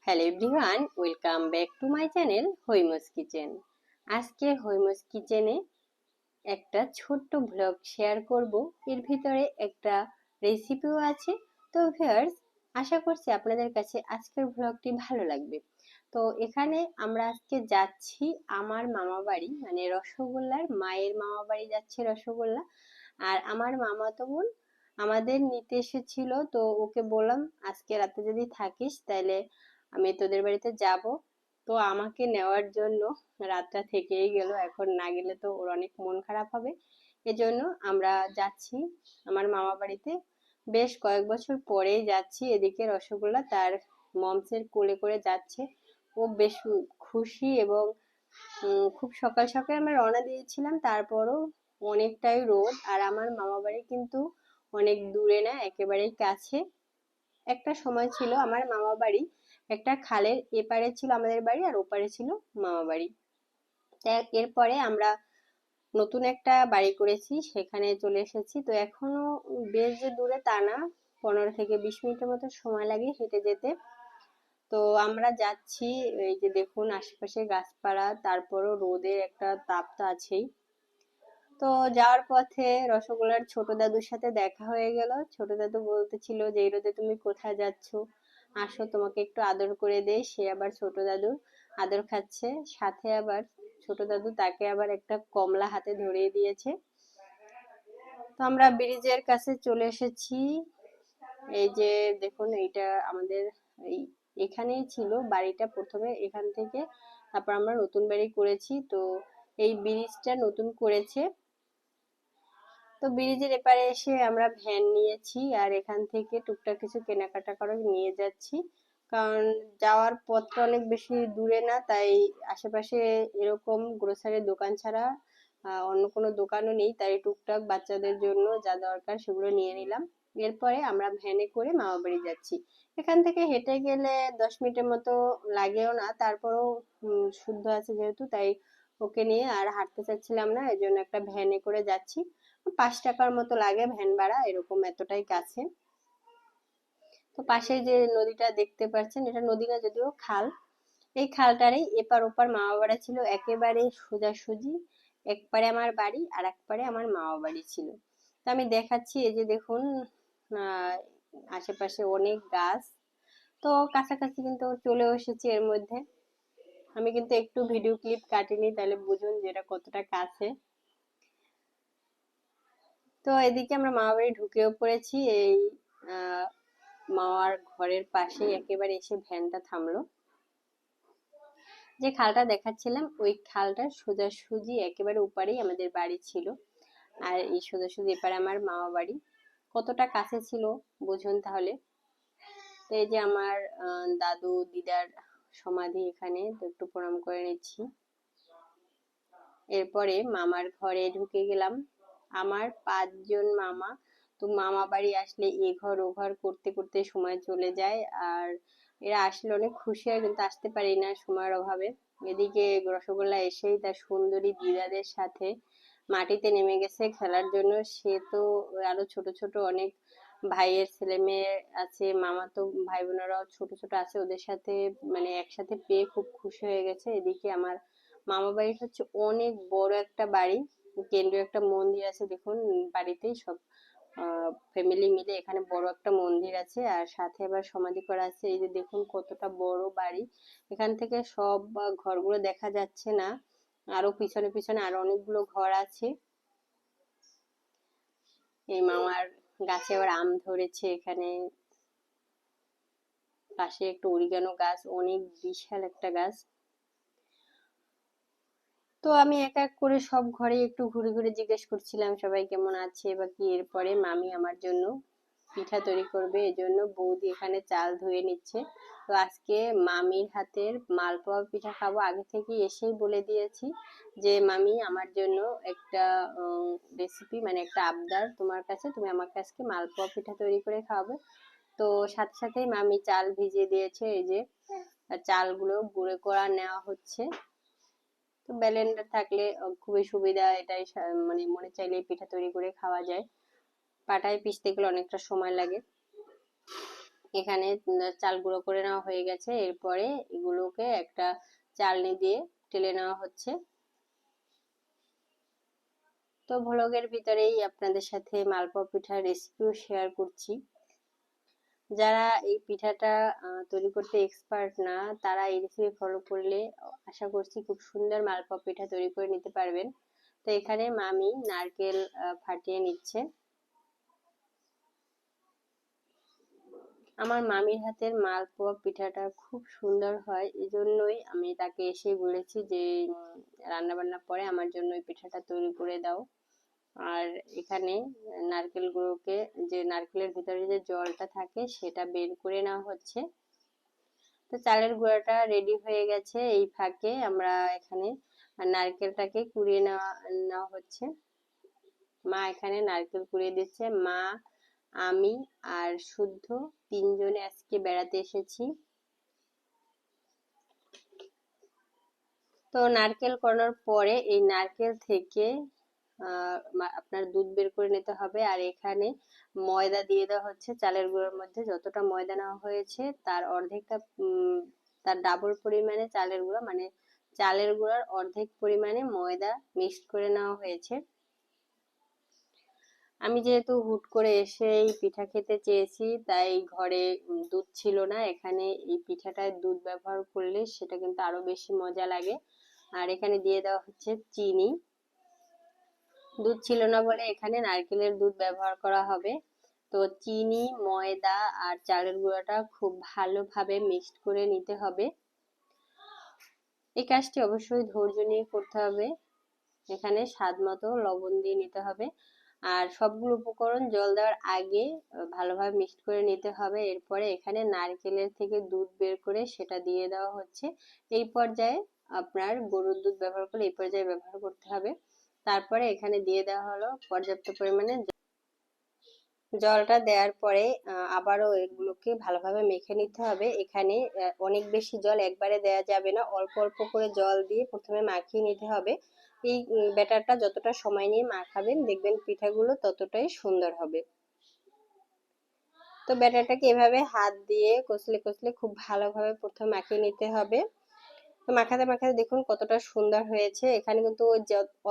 Hello everyone, welcome back to my channel হৈমস kitchen. আজকে হৈমস কিচেনে একটা ছোট্ট ব্লগ শেয়ার করব। এর ভিতরে একটা রেসিপিও আছে। তো ভিউয়ার্স, আশা করছি আপনাদের কাছে আজকের ব্লগটি ভালো লাগবে। তো এখানে আমরা আজকে যাচ্ছি আমার মামা বাড়ি, মানে রসগোল্লার মায়ের মামা বাড়ি যাচ্ছি রসগোল্লা। আর আমার মামাতো বোন আমাদের নিতে এসেছিল, তো ওকে বললাম আজকে রাতে যদি থাকিস তাহলে আমি তোদের বাড়িতে যাব। তো আমাকে নেওয়ার জন্য রাতটা থেকেই গেল। এখন না গেলে তো ওর অনেক মন খারাপ হবে। এজন্য আমরা যাচ্ছি আমার মামা বাড়িতে। বেশ কয়েক বছর পরেই যাচ্ছি। এদিকে রসগোল্লা তার মমসের কোলে করে যাচ্ছে। ও বেশ খুশি এবং খুব সকাল সকাল আমরা রওনা দিয়েছিলাম। তারপরও অনেকটাই রোদ, আর আমার মামা বাড়ি কিন্তু অনেক দূরে না, একেবারেই কাছে। একটা সময় ছিল আমার মামা বাড়ি একটা খালের এপারে ছিল আমাদের বাড়ি, আর ওপারে ছিল মামা বাড়ি। এরপরে আমরা নতুন একটা বাড়ি করেছি, সেখানে চলে এসেছি। তো এখনো বেশ যে দূরে তা না, 15 থেকে 20 মিনিটের মতো সময় লাগে হেঁটে যেতে। তো আমরা যাচ্ছি, এই যে দেখুন আশেপাশে গাছপালা, তারপরও রোদের একটা তাপ তো আছেই। তো যাওয়ার পথে রসগোল্লার ছোট দাদুর সাথে দেখা হয়ে গেল। ছোট দাদু বলতেছিল যে এই রোদে তুমি কোথায় যাচ্ছ, আসো তোমাকে একটু আদর করে দেই। সে আবার ছোট দাদুর আদর খাচ্ছে, সাথে আবার ছোট দাদু তাকে আবার একটা কমলা হাতে ধরিয়ে দিয়েছে। তো আমরা ব্রিজের কাছে চলে এসেছি। এই যে দেখুন, এইটা আমাদের এই এখানেই ছিল বাড়িটা প্রথমে, এখান থেকে তারপর আমরা নতুন বাড়ি করেছি। তো এই ব্রিজটা নতুন করেছে। তো ব্রিজের এপারে এসে আমরা ভ্যান নিয়েছি, আর এখান থেকে টুকটাক কিছু কেনাকাটা করে নিয়ে যাচ্ছি। কারণ যাওয়ার পথটা অনেক বেশি দূরে না, তাই আশেপাশে এরকম গ্রোসারির দোকান ছাড়া অন্য কোনো দোকানও নেই। তাই টুকটাক বাচ্চাদের জন্য যা দরকার সেগুলো নিয়ে নিলাম। এরপরে আমরা ভ্যানে করে মামা বাড়ি যাচ্ছি। এখান থেকে হেঁটে গেলে 10 মিনিটের মতো লাগেও না, তারপরেও শুদ্ধ আছে যেহেতু, তাই ওকে নিয়ে আর হাঁটতে চাচ্ছিলাম না, এই জন্য একটা ভ্যানে করে যাচ্ছি। 5 টাকার মতো লাগে ভ্যান ভাড়া, এরকম এতটাই কাছে। তো পাশে যে নদীটা দেখতে পাচ্ছেন, এটা নদী না, যদিও খাল। এই খালটারই এপার ওপার মামা বাড়ি ছিল, একেবারে সোজাসুজি। একপারে আমার বাড়ি আর একপারে আমার মামা বাড়ি ছিল। তো আমি দেখাচ্ছি, এই যে দেখুন আহ আশেপাশে অনেক গাছ। তো কাছাকাছি কিন্তু চলে এসেছি এর মধ্যে। আমি কিন্তু একটু ভিডিও ক্লিপ কাটিনি, তাহলে বুঝুন যে এটা কতটা কাছে। তো এদিকে আমরা মামা বাড়ি ঢুকেও পড়েছি। এই মামার ঘরের পাশে একেবারে এসে ভ্যানটা থামলো। যে খালটা দেখাচ্ছিলাম, ওই খালটার সোজাসুজি একেবারে উপারেই আমাদের বাড়ি ছিল। আর এই সোজাসুজি এপারে আমার মামা বাড়ি। কতটা কাছে ছিল বুঝুন তাহলে। তো এই যে আমার দাদু দিদার সমাধি এখানে, তো একটু প্রণাম করে নিচ্ছি। এরপরে মামার ঘরে ঢুকে গেলাম। আমার 5 জন মামা। তো মামা বাড়ি আসলে এ ঘর ও ঘর করতে করতে সময় চলে যায়। আর এরা আসলে অনেক খুশি হয়, কিন্তু আসতে পারি না সময়ের অভাবে। এদিকে রসগোল্লা এসেই তার সুন্দরী দিদাদের সাথে মাটিতে নেমে গেছে খেলার জন্য। সে তো আরো ছোট ছোট অনেক ভাইয়ের ছেলে মেয়ে আছে, মামাতো ভাই বোনেরাও ছোট ছোট আছে, ওদের সাথে মানে একসাথে পেয়ে খুব খুশি হয়ে গেছে। এদিকে আমার মামা বাড়ি হচ্ছে অনেক বড় একটা বাড়ি, কেন্দ্রীয় একটা মন্দির আছে দেখুন বাড়িতেই। সব ফ্যামিলি মিলে এখানে বড় একটা মন্দির আছে, আর সাথে আবার সমাধি করা আছে। এই যে দেখুন কতটা বড় বাড়ি। এখান থেকে সব ঘরগুলো দেখা যাচ্ছে না, আরো পিছনে পিছনে আরো অনেকগুলো ঘর আছে। এই মামার গাছে আবার আম ধরেছে এখানে। পাশে একটা অরিগানো গাছ, অনেক বিশাল একটা গাছ। তো আমি এক এক করে সব ঘরে একটু ঘুরে ঘুরে জিজ্ঞেস করছিলাম সবাই কেমন আছে বা কি। এরপরে মামি আমার জন্য পিঠা তৈরি করবে, এজন্য বৌদি এখানে চাল ধুয়ে নিচ্ছে। তো আজকে মামির হাতের মালপোয়া পিঠা খাবো। আগে থেকে এসেই বলে দিয়েছি যে মামি আমার জন্য একটা রেসিপি, মানে একটা আবদার তোমার কাছে, তুমি আমাকে আজকে মালপোয়া পিঠা তৈরি করে খাওয়াবে। তো সাথে সাথেই মামি চাল ভিজিয়ে দিয়েছে। এই যে চালগুলো গুঁড়ো করা নেওয়া হচ্ছে। তো ব্লেন্ডার থাকলে খুবই সুবিধা, এটাই মানে মনে চাইলে পিঠা তৈরি করে খাওয়া যায়। পাটায় পিষতে গেলে অনেকটা সময় লাগে। এখানে চাল গুঁড়ো করে নেওয়া হয়ে গেছে। এরপরে এগুলোকে একটা চালনি দিয়ে টেলে নেওয়া হচ্ছে। তো ভ্লগের ভিতরেই আপনাদের সাথে মালপোয়া পিঠার রেসিপিও শেয়ার করছি। যারা এই পিঠাটা তৈরি করতে এক্সপার্ট না, তারা এই রেসিপি ফলো করলে আশা করছি খুব সুন্দর মালপোয়া পিঠা তৈরি করে নিতে পারবেন। তো এখানে মামি নারকেল ফাটিয়ে নিচ্ছে। আমার মামির হাতের মালপোয়া পিঠাটা খুব সুন্দর হয়, এজন্যই আমি তাকে এসে বলেছি যে রান্না বান্নার পরে আমার জন্য এই পিঠাটা তৈরি করে দাও। আর এখানে নারকেলগুলোকে, যে নারকেলের ভিতরে যে জলটা থাকে সেটা বের করে নেওয়া হচ্ছে। তো চালের গুঁড়াটা রেডি হয়ে গেছে। এই ফাঁকে আমরা এখানে নারকেলটাকে কুড়িয়ে নেওয়া হচ্ছে। মা এখানে নারকেল কুড়িয়ে দিচ্ছে। মা, আমি আর শুদ্ধ তিনজনে আজকে বেড়াতে এসেছি। তো নারকেল করানোর পরে এই নারকেল থেকে আপনার দুধ বের করে নিতে হবে। আর এখানে ময়দা দিয়ে দেওয়া হচ্ছে চালের গুঁড়োর মধ্যে। যতটা ময়দা নেওয়া হয়েছে তার অর্ধেকটা, তার ডাবল পরিমাণে চালের গুঁড়া, মানে চালের গুঁড়ার অর্ধেক পরিমাণে ময়দা মিক্সড করে নেওয়া হয়েছে। আমি যেহেতু হুট করে এসে এই পিঠা খেতে চেয়েছি, তাই ঘরে দুধ ছিল না। এখানে এই পিঠাটায় দুধ ব্যবহার করলে সেটা কিন্তু আরো বেশি মজা লাগে। আর এখানে দিয়ে দেওয়া হচ্ছে চিনি। দুধ ছিল না বলে এখানে নারকেলের দুধ ব্যবহার করা হবে। তো চিনি, ময়দা আর চালের গুঁড়াটা খুব ভালোভাবে মিক্সড করে নিতে হবে। এই কাজটি অবশ্যই ধৈর্য নিয়ে করতে হবে। এখানে স্বাদ মতো লবণ দিয়ে নিতে হবে। আর সবগুলো উপকরণ জল দেওয়ার আগে ভালোভাবে মিক্সড করে নিতে হবে। এরপরে এখানে নারকেলের থেকে দুধ বের করে সেটা দিয়ে দেওয়া হচ্ছে। এই পর্যায়ে আপনার গরুর দুধ ব্যবহার করলে এই পর্যায়ে ব্যবহার করতে হবে। তারপরে এখানে দিয়ে দেওয়া হলো পর্যাপ্ত পরিমাণে জলটা দেওয়ার পরে আবারও এগুলোকে ভালোভাবে মেখে নিতে হবে। এখানে অনেক বেশি জল একবারে দেওয়া যাবে না, অল্প অল্প করে জল দিয়ে প্রথমে মাখিয়ে নিতে হবে। এই ব্যাটারটা যতটা সময় নিয়ে মাখাবেন দেখবেন পিঠাগুলো ততটাই সুন্দর হবে। তো ব্যাটারটাকে এভাবে হাত দিয়ে কষলে কষলে খুব ভালোভাবে প্রথমে মাখিয়ে নিতে হবে। তো মাখাতে মাখাতে দেখুন কতটা সুন্দর হয়েছে। এখানে কিন্তু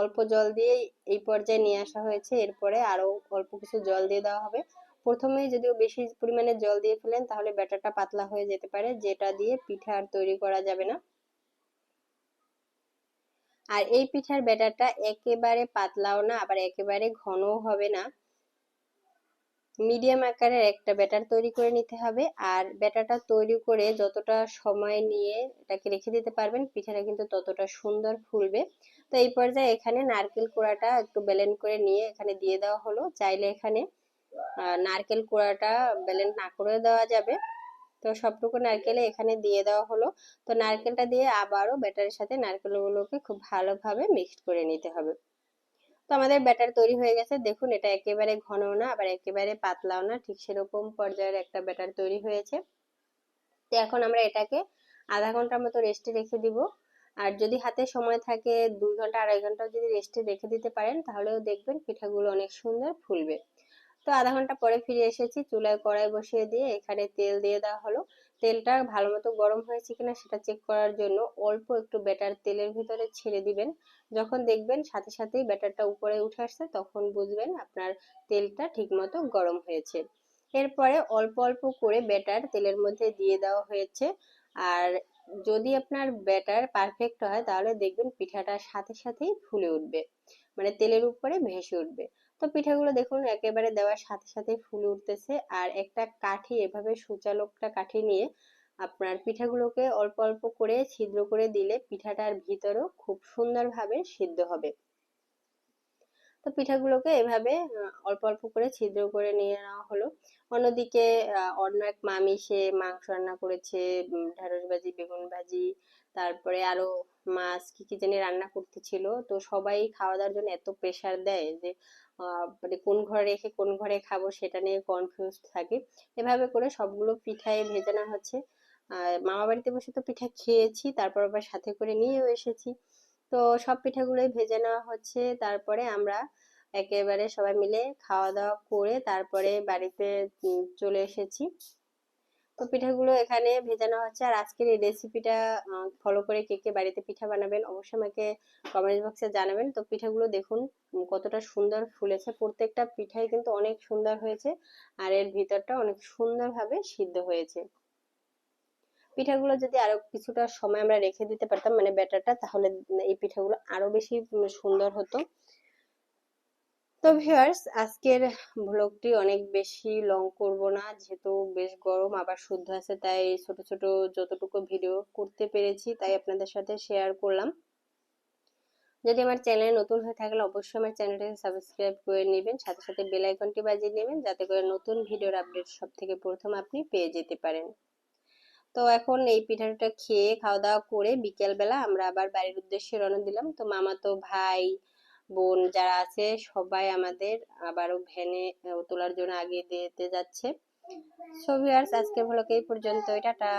অল্প জল দিয়ে এই পর্যায়ে নিয়ে আসা হয়েছে। এরপরে আরো অল্প কিছু জল দিয়ে দেওয়া হবে। প্রথমে যদিও বেশি পরিমাণে জল দিয়ে ফেলেন তাহলে ব্যাটারটা পাতলা হয়ে যেতে পারে, যেটা দিয়ে পিঠা আর তৈরি করা যাবে না। আর এই পিঠার ব্যাটারটা একেবারে পাতলাও না, আবার একেবারে ঘনও হবে না, মিডিয়াম আকারের একটা ব্যাটার তৈরি করে নিতে হবে। আর ব্যাটারটা তৈরি করে যতটা সময় নিয়ে এটাকে রেখে দিতে পারবেন পিঠাটা কিন্তু ততটা সুন্দর ফুলবে। তো এই পর্যায়ে এখানে নারকেল কোড়াটা একটু ব্লেন্ড করে নিয়ে এখানে দিয়ে দেওয়া হলো। চাইলে এখানে নারকেল কোড়াটা ব্লেন্ড না করে দেওয়া যাবে। তো সবটুকু নারকেলে এখানে দিয়ে দেওয়া হলো। তো নারকেলটা দিয়ে আবারও ব্যাটারের সাথে নারকেলগুলোকে খুব ভালোভাবে মিক্সড করে নিতে হবে। তো আমাদের ব্যাটার তৈরি হয়ে গেছে। দেখুন এটা একেবারে ঘনও না আবার একেবারে পাতলাও না, ঠিক সেরকম পর্যায়ের একটা ব্যাটার তৈরি হয়েছে। তো এখন আমরা এটাকে আধা ঘন্টার মতো রেস্টে রেখে দিব। আর যদি হাতে সময় থাকে 2 ঘন্টা 2.5 ঘন্টা যদি রেস্টে রেখে দিতে পারেন তাহলেও দেখবেন পিঠাগুলো অনেক সুন্দর ফুলবে। তো আধা ঘন্টা পরে ফিরে এসেছি। চুলায় কড়াই বসিয়ে দিয়ে এখানে তেল দিয়ে দেওয়া হলো। তেলটা ভালো মতো গরম হয়েছে কিনা সেটা চেক করার জন্য অল্প একটু ব্যাটার তেলের ভিতরে ছেড়ে দিবেন। যখন দেখবেন সাথে সাথেই ব্যাটারটা উপরে উঠে আসছে তখন বুঝবেন আপনার তেলটা ঠিক মতো গরম হয়েছে। এরপরে অল্প অল্প করে ব্যাটার তেলের মধ্যে দিয়ে দেওয়া হয়েছে। আর যদি আপনার ব্যাটার পারফেক্ট হয় তাহলে দেখবেন পিঠাটা সাথে সাথেই ফুলে উঠবে, মানে তেলের উপরে ভেসে উঠবে। তো পিঠাগুলো দেখুন একেবারে দেওয়ার সাথে সাথে ফুলে উঠতেছে। আর একটা কাঠি, এভাবে সূচালো একটা কাঠি নিয়ে আপনার পিঠাগুলোকে অল্প অল্প করে ছিদ্র করে দিলে পিঠাটার ভিতরেও খুব সুন্দরভাবে সিদ্ধ হবে। তো পিঠাগুলোকে এভাবে অল্প অল্প করে ছিদ্র করে নিয়ে নেওয়া হলো। অন্যদিকে অন্য এক মামি সে মাংস রান্না করেছে, ঢেঁড়স ভাজি, বেগুন ভাজি, তারপরে আরো মাছ কি কি জানি রান্না করতেছিল। তো সবাই খাওয়া দাওয়ার জন্য এত প্রেসার দেয় যে মানে কোন ঘরে রেখে কোন ঘরে খাবো সেটা নিয়ে কনফিউজ থাকে। এভাবে করে সবগুলো পিঠাই ভেজানো হচ্ছে। মামা বাড়িতে বসে তো পিঠা খেয়েছি, তারপর আবার সাথে করে নিয়েও এসেছি। তো সব পিঠাগুলোই ভেজে নেওয়া হচ্ছে। তারপরে আমরা একেবারে সবাই মিলে খাওয়া দাওয়া করে তারপরে বাড়িতে চলে এসেছি। তো পিঠাগুলো এখানে ভেজানো হচ্ছে। আর আজকের এই রেসিপিটা ফলো করে কে কে বাড়িতে পিঠা বানাবেন অবশ্যই আমাকে কমেন্ট বক্সে জানাবেন। তো পিঠাগুলো দেখুন কতটা সুন্দর ফুলেছে, প্রত্যেকটা পিঠাই কিন্তু অনেক সুন্দর হয়েছে আর এর ভিতরটা অনেক সুন্দরভাবে সিদ্ধ হয়েছে। পিঠাগুলো যদি আরো কিছুটা সময় আমরা রেখে দিতে পারতাম মানে ব্যাটারটা, তাহলে এই পিঠাগুলো আরো বেশি সুন্দর হতো। তো ভিউয়ার্স, আজকের ব্লগটি অনেক বেশি লং করব না, যেহেতু বেশ গরম আবার শুদ্ধ আছে, তাই ছোট ছোট যতটুকু ভিডিও করতে পেরেছি তাই আপনাদের সাথে শেয়ার করলাম। যদি আমার চ্যানেলে নতুন হয়ে থাকলে অবশ্যই আমার চ্যানেলটাকে সাবস্ক্রাইব করে নেবেন, সাথে সাথে বেল আইকনটি বাজিয়ে নেবেন, যাতে করে নতুন ভিডিওর আপডেট সব থেকে প্রথম আপনি পেয়ে যেতে পারেন। তো এখন এই পিঠাটা খেয়ে খাওয়া দাওয়া করে বিকেলবেলা আমরা আবার বাড়ির উদ্দেশ্যে রওনা দিলাম। তো মামাতো ভাই বোন যারা আছে সবাই আমাদের আবারও ভ্যানে তোলার জন্য আগে দিতে যাচ্ছে। সো ভিউয়ার্স, আজকের ভ্লগ এই পর্যন্ত, টাটা।